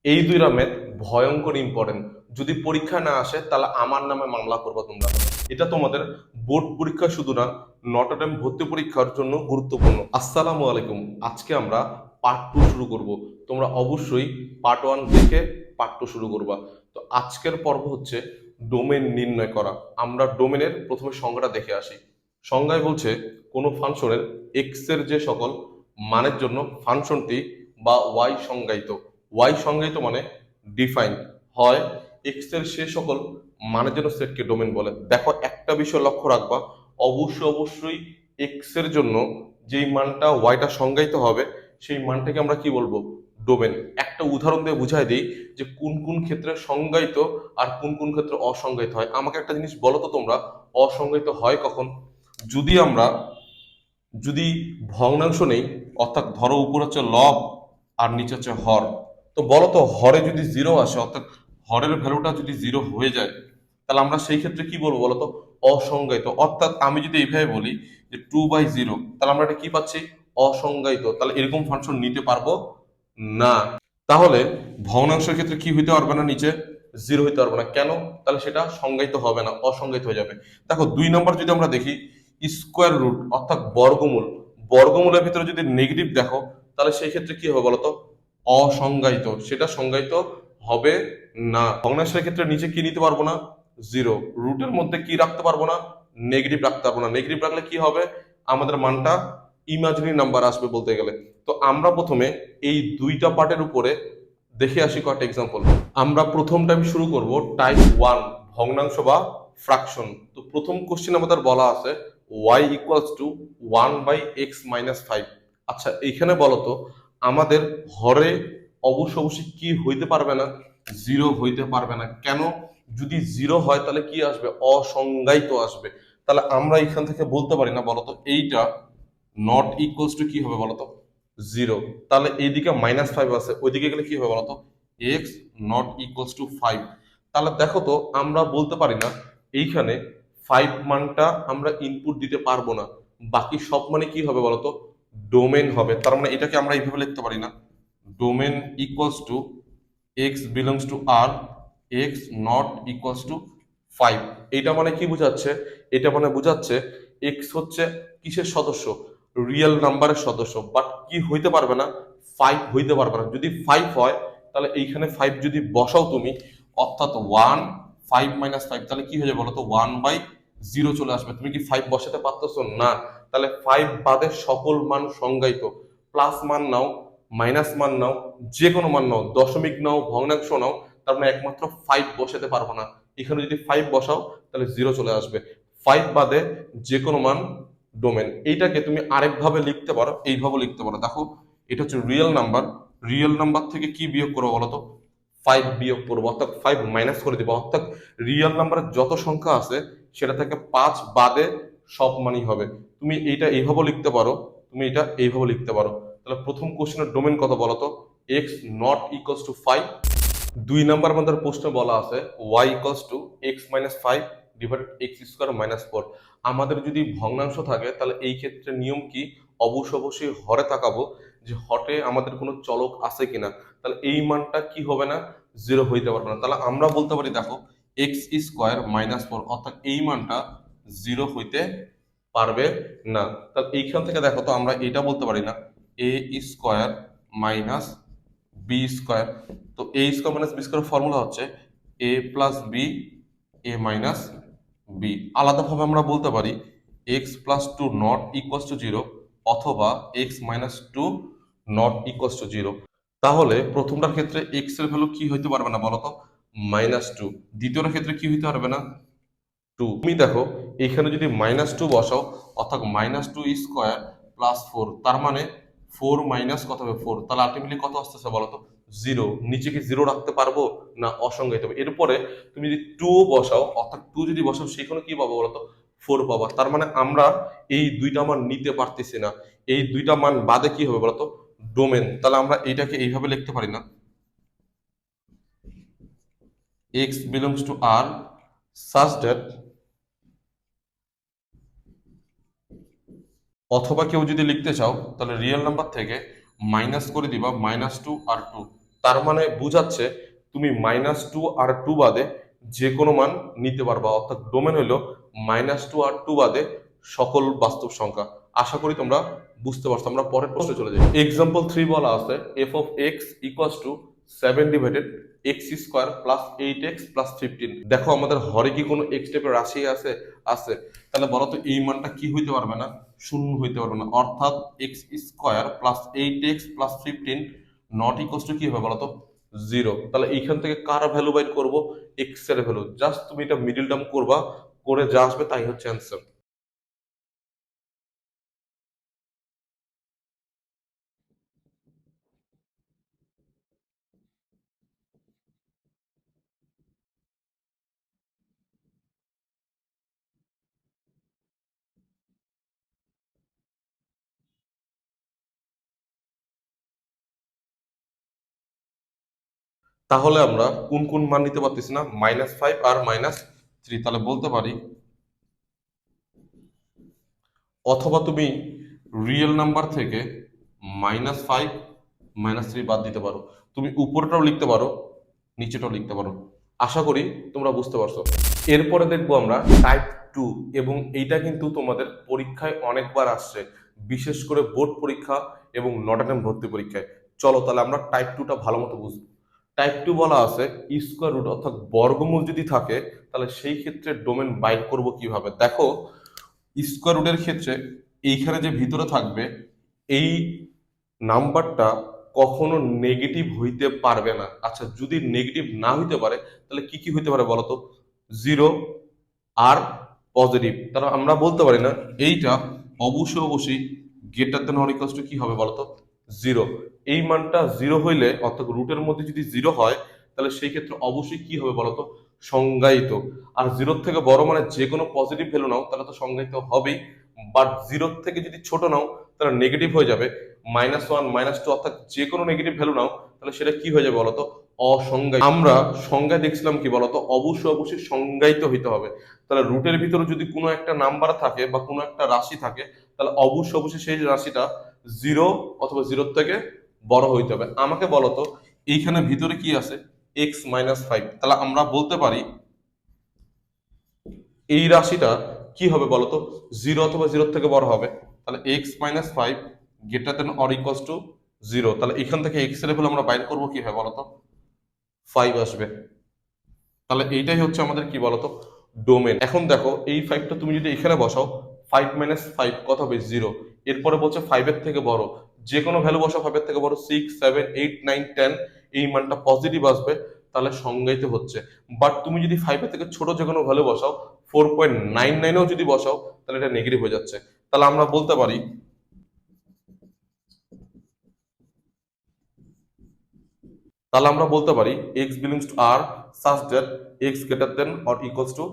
এই দুইটা ম্যাথ ভয়ঙ্কর ইম্পর্টেন্ট। যদি পরীক্ষা না আসে তাহলে আমার নামে মামলা করবে তোমরা। এটা তোমাদের বোর্ড পরীক্ষা শুধু না, নটরডেম ভর্তি পরীক্ষার জন্য গুরুত্বপূর্ণ। আসসালামু আলাইকুম। আজকে আমরা পার্ট 2 শুরু করব। তোমরা অবশ্যই পার্ট 1 দেখে পার্ট 2 শুরু করবা। তো আজকের পর্ব হচ্ছে ডোমেন নির্ণয় করা। আমরা ডোমেনের প্রথমে সংজ্ঞাটা দেখে আসি। সংজ্ঞায় বলছে কোনো ফাংশনের এক্স এর যে সকল মানের জন্য ফাংশনটি বা ওয়াই সংজ্ঞায়িত। ওয়াই সংজ্ঞায়িত মানে ডিফাইন হয় এক্স এর সে সকল মানের জন্য সেটকে ডোমেন বলে। দেখো একটা বিষয় লক্ষ্য রাখবা, অবশ্যই এক্স এর জন্য যেই মানটা ওয়াইটা সংজ্ঞায়িত হবে সেই মানটাকে আমরা কি বলবো, ডোমেন। একটা উদাহরণ দিয়ে বুঝাই দিই যে কোন কোন ক্ষেত্রে সংজ্ঞায়িত আর কোন কোন ক্ষেত্রে অসংজ্ঞায়িত হয়। আমাকে একটা জিনিস বলো তো তোমরা, অসংজ্ঞায়িত হয় কখন? যদি আমরা যদি ভগ্নাংশ নেই, অর্থাৎ ধরো উপর হচ্ছে লব আর নিচে হচ্ছে হর, তো বলো তো হরে যদি জিরো আসে, অর্থাৎ হরের ভ্যালুটা যদি জিরো হয়ে যায়, তাহলে আমরা সেই ক্ষেত্রে কি বলবো বলতো? অসংজ্ঞায়িত। অর্থাৎ আমি যদি এইভাবে বলি যে 2/0, তাহলে আমরা এটা কি পাচ্ছি? অসংজ্ঞায়িত। তাহলে এরকম ফাংশন নিতে পারবো না। তাহলে ভগ্নাংশের ক্ষেত্রে কি হইতে পারবে না, নিচে জিরো হইতে পারবে না। কেন? তাহলে সেটা সংজ্ঞায়িত হবে না, অসংজ্ঞায়িত হয়ে যাবে। দেখো 2 নম্বর যদি আমরা দেখি, স্কোয়ার রুট অর্থাৎ বর্গমূল, বর্গমূলের ভিতরে যদি নেগেটিভ দেখো তাহলে সেই ক্ষেত্রে কি হবে বলতো? অসংজ্ঞায়িত, সেটা সংজ্ঞায়িত হবে না। ভগ্নাংশের ক্ষেত্রে নিচে কি নিতে পারবো না? জিরো। রুটের মধ্যে কি রাখতে পারবো না? নেগেটিভ রাখতে পারবো না। নেগেটিভ রাখলে কি হবে? আমাদের মানটা ইমাজিনারি নাম্বার আসবে বলতে গেলে। তো আমরা প্রথমে এই দুইটা পার্টের উপরে দেখে আসি কয়েকটা এক্সাম্পল। আমরা প্রথম টাইম শুরু করব টাইপ 1, ভগ্নাংশ বা ফ্রাকশন। তো প্রথম কোশ্চেন আমাদের বলা আছে y ইকুয়ালস টু 1/x-5। আচ্ছা এইখানে বলো তো, আমাদের হরে অবশ্যই কি হইতে পারবে না? জিরো হইতে পারবে না। কেন? যদি জিরো হয় তাহলে কি আসবে? অসংজ্ঞায়িত আসবে। তাহলে আমরা এখান থেকে বলতে পারি না বলতো এইটা নট ইকুয়ালস টু কি হবে বলতো? জিরো। তাহলে এইদিকে -5 আছে, ওইদিকে গেলে কি হবে বলতো? X not equals to 5। তাহলে দেখো তো আমরা বলতে পারি না এইখানে 5 মানটা আমরা ইনপুট দিতে পারবো না, বাকি সব মানে কি হবে বলতো? ডোমেন হবে। তার মানে এটাকে আমরা এইভাবে লিখতে পারি না, domain equals to X belongs to R, X not equals to 5। এটা মানে কি বোঝাচ্ছে? এটা মানে বোঝাচ্ছে এক্স হচ্ছে কিসের সদস্য? রিয়েল নাম্বারের সদস্য। বাট কি হইতে পারবে না? 5 হইতে পারবে না। যদি 5 হয় তাহলে এইখানে 5 যদি বসাও তুমি, অর্থাৎ 1 5 - 5, তাহলে কি হয়ে যাবে বলো তো? 1/0 চলে আসবে। তুমি কি 5 বসাতে পারতেছো না? তাহলে 5 বাদে সকল মান সংজ্ঞায়িত। প্লাস মান নাও, মাইনাস মান নাও, যে কোনো মান নাও, দশমিক নাও, ভগ্নাংশ নাও, তার মানে একমাত্র 5 বসাতে পারবো না। এখানে যদি 5 বসাও তাহলে 0 চলে আসবে। 5 বাদে যে কোনো মান ডোমেন। এইটাকে তুমি আরেকভাবে লিখতে পারো, এইভাবে লিখতে পারো। দেখো এটা হচ্ছে রিয়েল নাম্বার, রিয়েল নাম্বার থেকে কি বিয়োগ করবো বলতো? 5 বিয়োগ করবো, অর্থাৎ 5 মাইনাস করে দিব। অর্থাৎ রিয়েল নাম্বারের যত সংখ্যা আছে সেটা থেকে 5 বাদে সব মানই হবে। তুমি এইটা এইভাবে লিখতে পারো, তুমি এটা এইভাবে লিখতে পারো। তাহলে প্রথম কোশ্চেনের ডোমেন কত বলতো? X not equals to 5। 2 নম্বর আমাদের প্রশ্নে বলা আছে y equals two x-5 divided x² - 4। আমাদের যদি ভগ্নাংশ থাকে তাহলে এই ক্ষেত্রে নিয়ম কি? অবশ্যই হরে তাকাবো যে হরে আমাদের কোনো চলক আছে কিনা। তাহলে এই মানটা কি হবে না? জিরো হইতে পারবে না। তাহলে আমরা বলতে পারি দেখো x² - 4, অর্থাৎ এই মানটা জিরো হইতে পারবে না। তাহলে এইখান থেকে দেখো তো আমরা এটা বলতে পারি না a² মাইনাস b²। তো a² - b² ফর্মুলা হচ্ছে a plus B A minus B. আলাদাভাবে আমরা বলতে পারি x+2 নট ইকুয়ালস টু 0, অথবা x-2 নট ইকুয়ালস টু 0। তাহলে প্রথমটার ক্ষেত্রে x এর ভ্যালু কি হইতে পারবে না বলতো? -2। দ্বিতীয়টার ক্ষেত্রে কি হইতে পারবে না? 2। তুমি দেখো এখানে যদি -2 বসাও, অর্থাৎ -2² + 4, তার মানে 4 মাইনাস কত হবে? 4। তাহলে আলটিমেটলি কত আসতেছে বলতো? 0। নিচে কি 0 রাখতে পারবো না? অসংজ্ঞায়িত হবে। এরপরে তুমি যদি 2 বসাও, অর্থাৎ 2 যদি বসাও সেখানে কি পাবো বলতো? 4 পাবা। তার মানে আমরা এই দুইটা মান নিতে পারতেছি না। এই দুইটা মান বাদে কি হবে বলতো? ডোমেন। তাহলে আমরা এইটাকে এইভাবে লিখতে পারি না, x belongs to r such that, অথবা কেউ যদি লিখতে চাও তাহলে রিয়েল নাম্বার থেকে মাইনাস করে দিবা -2 আর 2। তার মানে বুঝাচ্ছে তুমি -2 আর 2 বাদে যে কোনো মান নিতে পারবা, অর্থাৎ ডোমেন হলো -2 আর 2 বাদে সকল বাস্তব সংখ্যা। আশা করি তোমরা বুঝতে পারছো। আমরা পরের প্রশ্নে চলে যাই। এক্সাম্পল 3 বলা আছে f of x equals to 7 divided x square plus 8x plus 15। দেখো আমাদের হরে কি কোনো x টাইপের রাশি আছে? আছে। তাহলে বলো তো এই মানটা কি হইতে পারবে না? শূন্য হইতে পারবে না, অর্থাৎ x square plus 8x plus 15 not equals two কি হবে বলো তো? 0। তাহলে এইখান থেকে কার ভ্যালু বাইর করব? x এর ভ্যালু। জাস্ট তুমি এটা মিডল টার্ম করবা, করে যা আসবে তাই হচ্ছে অ্যান্সার। তাহলে আমরা কোন কোন মান নিতে পারতেছি না? -5 আর -3। তাহলে বলতে পারি, অথবা তুমি রিয়েল নাম্বার থেকে -5 -3 বাদ দিতে পারো। তুমি উপরটাও লিখতে পারো, নিচেটাও লিখতে পারো। আশা করি তোমরা বুঝতে পারছো। এরপরে দেখবো আমরা টাইপ 2, এবং এইটা কিন্তু তোমাদের পরীক্ষায় অনেকবার আসছে, বিশেষ করে বোর্ড পরীক্ষা এবং নটাটাম ভর্তি পরীক্ষায়। চলো তাহলে আমরা টাইপ 2টা ভালো মতো বুঝবো। টাইপ 2 বলা আছে স্কোয়ার রুট অর্থাৎ বর্গমূল যদি থাকে তাহলে সেই ক্ষেত্রে ডোমেন বাইর করব কিভাবে। দেখো স্কোয়ার রুটের ক্ষেত্রে এইখানে যে ভিতরে থাকবে এই নাম্বারটা কখনো নেগেটিভ হইতে পারবে না। আচ্ছা, যদি নেগেটিভ না হইতে পারে তাহলে কি কি হইতে পারে বলতো? 0 আর পজিটিভ। তাহলে আমরা বলতে পারি না এইটা অবশ্যই অবশ্যই greater than or equals two কি হবে বলতো? 0। এই মানটা 0 হইলে, অর্থাৎ রুটের মধ্যে যদি 0 হয় তাহলে সেই ক্ষেত্রে অবশ্যই কি হবে বলতো? সংজ্ঞায়িত। আর 0 থেকে বড় মানে যে কোনো পজিটিভ ভ্যালু নাও তাহলে তো সংজ্ঞায়িত হবেই, বাট 0 থেকে যদি ছোট নাও তাহলে নেগেটিভ হয়ে যাবে। -1 -2 অর্থাৎ যে কোনো নেগেটিভ ভ্যালু নাও তাহলে সেটা কি হয়ে যাবে বলতো? অসংজ্ঞায়িত। আমরা সংজ্ঞা দেখছিলাম কি বলতো? অবশ্যই অবশ্যই সংজ্ঞায়িত হইতে হবে। তাহলে রুটের ভিতরে যদি কোনো একটা নাম্বার থাকে বা কোনো একটা রাশি থাকে তাহলে অবশ্যই অবশ্যই সেই রাশিটা 0 অথবা 0 থেকে বড় হইতে হবে। আমাকে বলতো এইখানে ভিতরে কি আছে? x-5। তাহলে আমরা বলতে পারি এই রাশিটা কি হবে বলতো? 0 অথবা 0 থেকে বড় হবে। তাহলে x-5 greater than or equals two 0। তাহলে এখান থেকে x এর ভ্যালু আমরা বাইর করবো কি হয় বলতো? 5 আসবে। তাহলে এইটাই হচ্ছে আমাদের কি বলতো? ডোমেন। এখন দেখো এই 5টা তুমি যদি এখানে বসাও, 5 - 5 কত হবে? 0। এরপরে বলছে 5 এর থেকে বড়, যে কোনো ভ্যালু বসাও 5 এর থেকে বড়, 6 7 8 9 10, এই মানটা পজিটিভ আসবে, তাহলে সংজ্ঞায়িত হচ্ছে। বাট তুমি যদি 5 এর থেকে ছোট যে কোনো ভ্যালু বসাও, 4.99ও যদি বসাও তাহলে এটা নেগেটিভ হয়ে যাচ্ছে। তাহলে আমরা বলতে পারি, x belongs to R such that x greater than or equals to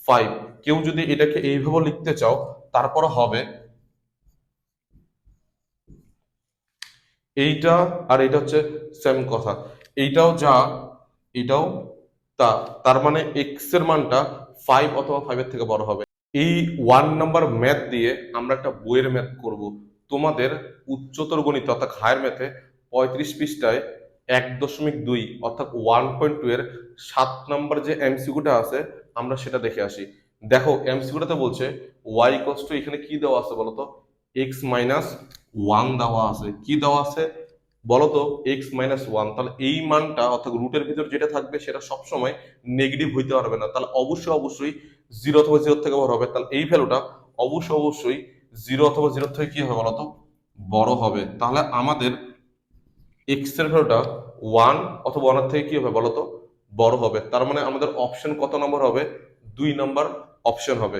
5। কেউ যদি এটাকে এইভাবে লিখতে চাও তারপর হবে এইটা আর এটা হচ্ছে সেম কথা, এইটাও যা এটাও তা। তার মানে এক্স এর মানটা 5 অথবা 5 এর থেকে বড় হবে। এই 1 নাম্বার ম্যাথ দিয়ে আমরা একটা বইয়ের ম্যাথ করব। তোমাদের উচ্চতর গণিত অর্থাৎ হায়ার ম্যাথে 35 পৃষ্ঠায় 1.2 অর্থাৎ 1.2 এর 7 নাম্বার যে এমসিকিউটা আছে আমরা সেটা দেখে আসি। দেখো এমসিকিউটাতে বলছে y ইকুয়ালস টু, এখানে কি দেওয়া আছে বলতো? x-1 দেওয়া আছে। কি দেওয়া আছে বলতো? x-1। তাহলে এই মানটা অর্থাৎ রুটের ভিতর যেটা থাকবে সেটা সবসময় নেগেটিভ হইতে পারবে না। তাহলে অবশ্যই অবশ্যই 0 অথবা 0 থেকে বড় হবে। তাহলে এই ভ্যালুটা অবশ্যই অবশ্যই 0 অথবা 0 থেকে কি হবে বলতো? বড় হবে। তাহলে আমাদের x এর ভ্যালুটা 1 অথবা 1 এর থেকে কি হবে বলতো? বড় হবে। তার মানে আমাদের অপশন কত নম্বর হবে? 2 নাম্বার অপশন হবে।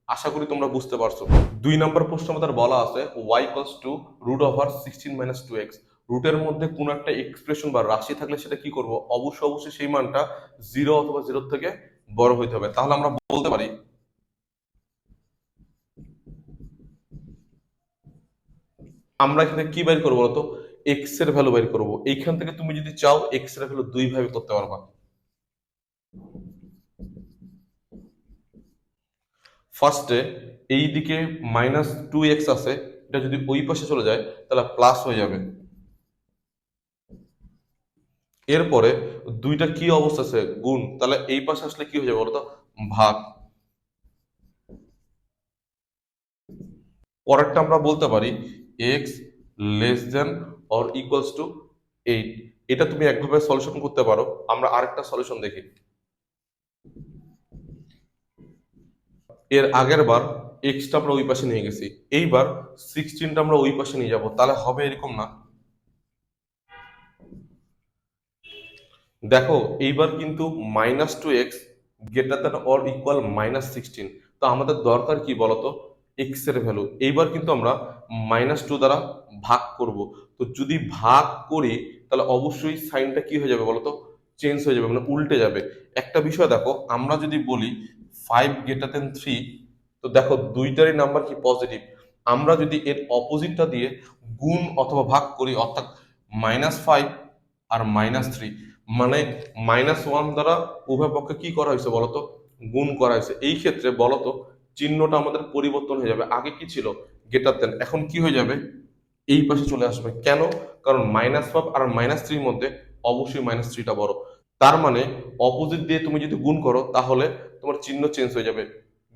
আশা করি তোমরা বুঝতে পারছো। 2 নাম্বার প্রশ্ন আমাদের বলা আছে y equals to root over 16 - 2x। রুটের মধ্যে কোনো একটা এক্সপ্রেশন বা রাশি থাকলে সেটা কি করব? অবশ্যই অবশ্যই সেই মানটা 0 অথবা 0 থেকে বড় হইতে হবে। তাহলে আমরা বলতে পারি, আমরা এখানে কি বের করবো বলতো? এক্স এর ভ্যালু বের করবো। এইখান থেকে তুমি যদি চাও এক্স এর ভ্যালু দুই ভাবে করতে পারবা। ফার্স্টে এই দিকে -2x আছে, এটা যদি ওই পাশে চলে যায় তাহলে প্লাস হয়ে যাবে। এরপরে দুইটা কি অবস্থা আছে, গুণ, তাহলে এই পাশে আসলে কি হয়ে যাবে বলতো, ভাগ। পরেরটা আমরা বলতে পারি x less than or equals to 8। এটা তুমি একভাবে সলিউশন করতে পারো। আমরা আরেকটা সলিউশন দেখি। এর আগের বার এক্সটা আমরা ওই পাশে নিয়ে গেছি, এইবার 16টা আমরা ওই পাশে নিয়ে যাব, তাহলে হবে এরকম না? দেখো এইবার কিন্তু -2x greater than or equal -16। তো আমাদের দরকার কি বলতো, এক্স এর ভ্যালু। এইবার কিন্তু আমরা -2 দ্বারা ভাগ করব। তো যদি ভাগ করি তাহলে অবশ্যই সাইনটা কি হয়ে যাবে বলতো, চেঞ্জ হয়ে যাবে, মানে উল্টে যাবে। একটা বিষয় দেখো, আমরা যদি বলি 5 গ্রেটার দ্যান 3, তো দেখো দুইটারই নাম্বার কি পজিটিভ। আমরা যদি এর অপোজিটটা দিয়ে গুণ অথবা ভাগ করি, অর্থাৎ -5 আর -3, মানে -1 দ্বারা উভয় পক্ষে কি করা হয়েছে বলতো, গুণ করা হয়েছে। এই ক্ষেত্রে বলতো চিহ্নটা আমাদের পরিবর্তন হয়ে যাবে। আগে কি ছিল, গ্রেটার দেন, এখন কি হয়ে যাবে, এই পাশে চলে আসবে। কেন? কারণ -5 আর -3 মধ্যে অবশ্যই -3টা বড়। তার মানে অপোজিট দিয়ে তুমি যদি গুণ করো তাহলে তোমার চিহ্ন চেঞ্জ হয়ে যাবে।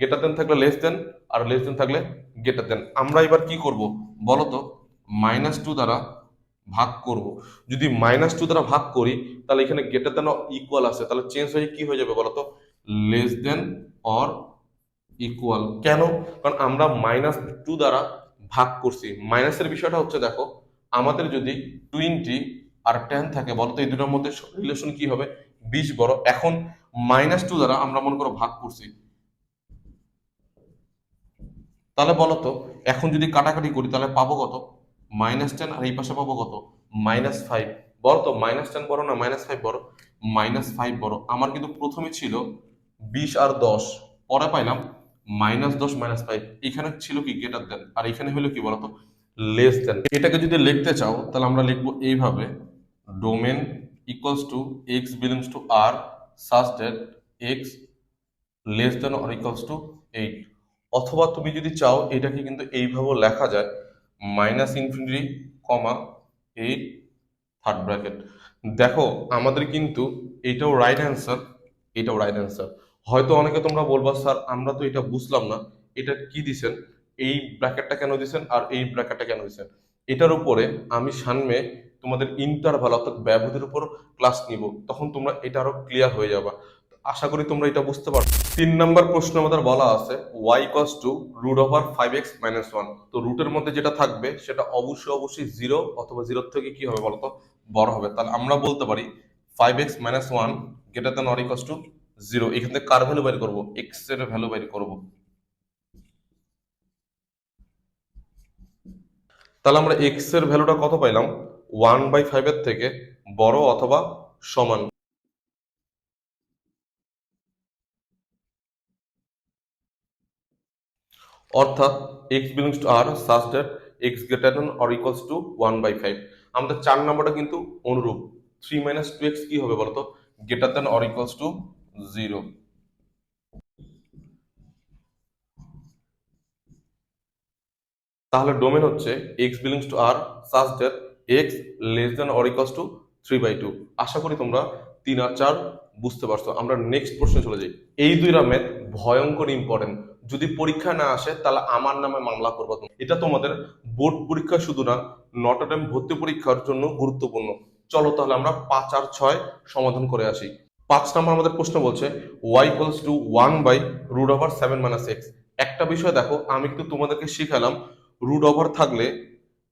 গ্রেটার দেন থাকলে লেস দেন, আর লেস দেন থাকলে গ্রেটার দেন। আমরা এবার কি করব বলতো, -2 দ্বারা ভাগ করব। যদি -2 দ্বারা ভাগ করি তাহলে এখানে গ্রেটার দেন ইকুয়াল আছে, তাহলে চেঞ্জ হয়ে কি হয়ে যাবে বলতো, লেস দেন অর ইকুয়াল। কেন? কারণ আমরা -2 দ্বারা ভাগ করছি। মাইনাসের বিষয়টা হচ্ছে দেখো, আমাদের যদি 20 আর 10 থাকে বলতো, এই দুটোর মধ্যে রিলেশন কি হবে, 20 বড়। এখন -2 দ্বারা আমরা মনে করো ভাগ করছি, তাহলে বলতো এখন যদি কাটাকাটি করি তাহলে পাবো কত, -10, আর এই পাশে পাবো কত, -5। বলতো -10 বড় না -5 বড়? -5 বড়। আমার কিন্তু প্রথমে ছিল 20 আর 10, পরে পাইলাম -10 -5। এখানে ছিল কি গ্রেটার দেন, আর এখানে হলো কি বলতো, লেস দেন। এটাকে যদি লিখতে চাও তাহলে আমরা লিখবো এইভাবে, domain equals to X belongs to R such that X less than or equals to 8। অথবা তুমি যদি চাও এটাকে কিন্তু এইভাবেও লেখা যায়, -∞, 8 থার্ড ব্র্যাকেট। দেখো আমাদের কিন্তু এটাও রাইট অ্যান্সার, এটাও রাইট অ্যান্সার। হয়তো অনেকে তোমরা বলবা স্যার আমরা তো এটা বুঝলাম না, এটা কি দিছেন, এই ব্র্যাকেটটা কেন দিছেন আর এই ব্র্যাকেটটা কেন দিছেন। এটার উপরে আমি সামনে তোমাদের ইন্টারভাল অর্থাৎ ব্যবধির উপর ক্লাস নিব, তখন তোমরা এটা আরো ক্লিয়ার হয়ে যাবা। আশা করি তোমরা এটা বুঝতে পারছো। 3 নম্বর প্রশ্ন আমাদের বলা আছে y ইকুয়ালস টু √5x - 1। তো রুটের মধ্যে যেটা থাকবে সেটা অবশ্যই অবশ্যই 0 অথবা 0 থেকে কি হবে বলতো, বড় হবে। তাহলে আমরা বলতে পারি 5x - 1 greater than or equals two 0। এখান থেকে কার ভ্যালু বের করব, x এর ভ্যালু বের করব। তাহলে আমরা x এর ভ্যালুটা কত পাইলাম, 1/5 এর থেকে বড় অথবা সমান। অর্থাৎ x belongs to r such that x greater than or equals to 1/5। আমাদের 4 নম্বরটা কিন্তু অনুরূপ, 3 - 2x কি হবে বলতো, greater than or equals two 0। তাহলে ডোমেন হচ্ছে x belongs to r such that x less than or equals two 3/2। আশা করি তোমরা 3 আর 4 বুঝতে পারছো। আমরা নেক্সট প্রশ্নে চলে যাই। এই দুইটা ম্যাথ ভয়ঙ্কর ইম্পর্টেন্ট। যদি পরীক্ষা না আসে তাহলে আমার নামে মামলা করবো তুমি। এটা তোমাদের বোর্ড পরীক্ষা শুধু না, নটরডেম ভর্তি পরীক্ষার জন্য গুরুত্বপূর্ণ। চলো তাহলে আমরা 5 আর 6 সমাধান করে আসি। 5 নম্বর আমাদের প্রশ্ন বলছে y ইকুয়ালস টু 1/√7 - x। একটা বিষয় দেখো, আমি কিন্তু তোমাদেরকে শিখালাম রুট ওভার থাকলে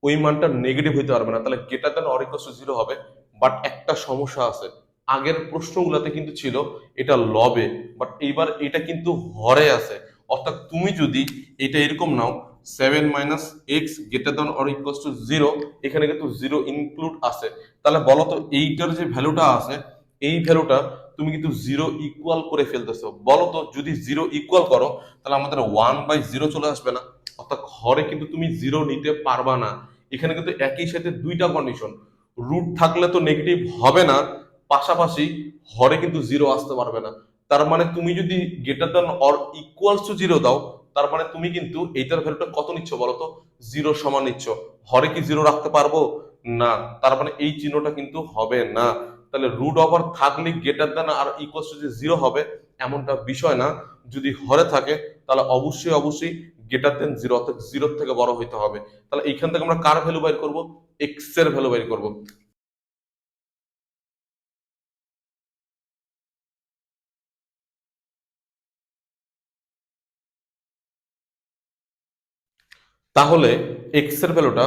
ওই মানটা নেগেটিভ হইতে পারবে না, তাহলে greater than or equals two 0 হবে। বাট একটা সমস্যা আছে, আগের প্রশ্নগুলোতে কিন্তু ছিল এটা লবে, বাট এইবার এটা কিন্তু হরে আছে। অর্থাৎ তুমি যদি এটা এরকম নাও 7 - x greater than or equals two 0, এখানে কিন্তু 0 ইনক্লুড আছে। তাহলে বলো তো এইটার যে ভ্যালুটা আছে, এই ভ্যালুটা তুমি কিন্তু 0 ইকুয়াল করে ফেলতেছো। বলো তো যদি 0 ইকুয়াল করো তাহলে আমাদের 1/0 চলে আসবে না? অর্থাৎ হরে কিন্তু তুমি 0 নিতে পারবা না। এখানে কিন্তু একই সাথে দুইটা কন্ডিশন, রুট থাকলে তো নেগেটিভ হবে না, পাশাপাশি হরে কিন্তু 0 আসতে পারবে না। তার মানে তুমি যদি greater than or equals two 0 দাও, তার মানে তুমি কিন্তু এইটার ভ্যালুটা কত নিচ্ছ বলতো, 0 সমান নিচ্ছ। হরে কি 0 রাখতে পারবো না, তার মানে এই চিহ্নটা কিন্তু হবে না। তাহলে রুট ওভার থাকলে গ্রেটার দেন আর ইকুয়াল টু যে জিরো হবে এমনটা বিষয় না। যদি হরে থাকে তাহলে অবশ্যই অবশ্যই গ্রেটার দেন জিরো, অর্থাৎ জিরোর থেকে বড় হইতে হবে। তাহলে এইখান থেকে আমরা কার ভ্যালু বের করব? এক্স এর ভ্যালু বের করব। তাহলে এক্স এর ভ্যালুটা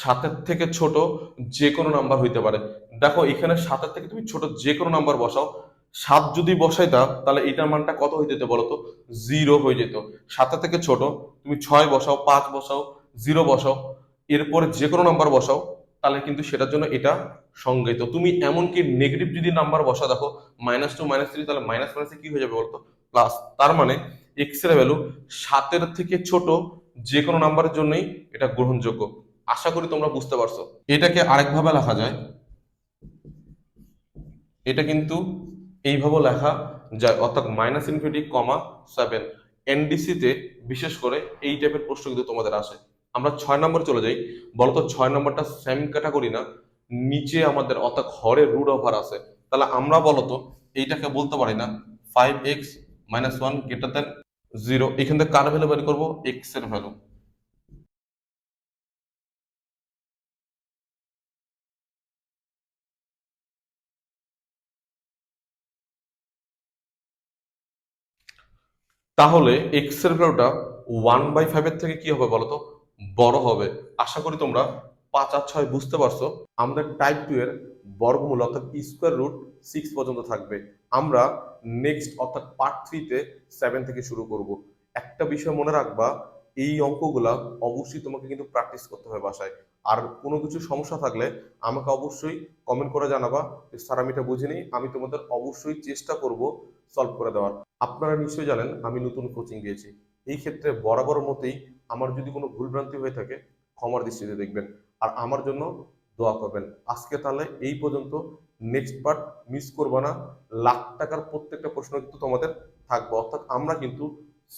7-এর থেকে ছোট যে কোনো নাম্বার হইতে পারে। দেখো এখানে 7-এর থেকে তুমি ছোট যে কোনো নাম্বার বসাও, 7 যদি বসাই দাও তাহলে এটার মানটা কত হয়ে যেত বলো তো? জিরো হয়ে যেত। 7-এর থেকে ছোট তুমি 6 বসাও, 5 বসাও, জিরো বসাও, এরপরে যে কোনো নাম্বার বসাও, তাহলে কিন্তু সেটার জন্য এটা সংজ্ঞায়িত। তুমি এমনকি নেগেটিভ যদি নাম্বার বসা, দেখো -2 -3, তাহলে মাইনাস মাইনাসে কি হয়ে যাবে বলতো? প্লাস। তার মানে এক্স এর ভ্যালু 7-এর থেকে ছোট যে কোনো নাম্বারের জন্যই এটা গ্রহণযোগ্য। আশা করি তোমরা বুঝতে পারছো। এটাকে আরেকভাবে লেখা যায়, এটা কিন্তু এইভাবে লেখা যায়, অর্থাৎ -∞, 7। তে বিশেষ করে এই টাইপের প্রশ্ন কিন্তু তোমাদের আসে। আমরা 6 নম্বরে চলে যাই। বলতো 6 নম্বরটা সেম ক্যাটাগরি না, নিচে আমাদের অর্থাৎ হরে রুট ওভার আছে। তাহলে আমরা বলতো এইটাকে বলতে পারি না 5x-1 > 0। এখান থেকে কার ভ্যালু বের করবো? এক্স এর ভ্যালু। তাহলে এক্স এর ভ্যালুটা 1/5 এর থেকে কি হবে বলতো? বড় হবে। আশা করি তোমরা 5 আর 6 বুঝতে পারছো। আমাদের টাইপ 2 এর বর্গমূল অর্থাৎ স্কোয়ার রুট 6 পর্যন্ত থাকবে। আমরা নেক্সট অর্থাৎ পার্ট 3 তে 7 থেকে শুরু করব। একটা বিষয় মনে রাখবা, এই অঙ্কগুলা অবশ্যই তোমাকে কিন্তু প্র্যাকটিস করতে হবে বাসায়। আর কোনো কিছু সমস্যা থাকলে আমাকে অবশ্যই কমেন্ট করে জানাবা যে স্যার আমি এটা বুঝিনি, আমি তোমাদের অবশ্যই চেষ্টা করব সলভ করে দেওয়ার। আপনারা নিশ্চয়ই জানেন আমি নতুন কোচিং দিয়েছি। এই ক্ষেত্রে বরাবর মতেই আমার যদি কোনো ভুলভ্রান্তি হয়ে থাকে ক্ষমার দৃষ্টিতে দেখবেন, আর আমার জন্য দোয়া করবেন। আজকে তাহলে এই পর্যন্ত। নেক্সট পার্ট মিস করবা না। লাখ টাকার প্রত্যেকটা প্রশ্ন কিন্তু তোমাদের থাকবে, অর্থাৎ আমরা কিন্তু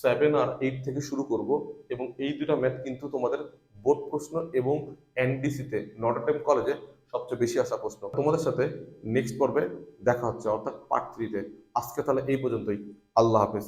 7 আর 8 থেকে শুরু করব। এবং এই দুটা ম্যাথ কিন্তু তোমাদের বোর্ড প্রশ্ন এবং এনডিসিতে নটরডেম কলেজে সবচেয়ে বেশি আসা প্রশ্ন। তোমাদের সাথে নেক্সট পর্বে দেখা হচ্ছে, অর্থাৎ পার্ট 3 তে। আজকে তাহলে এই পর্যন্তই। আল্লাহ হাফেজ।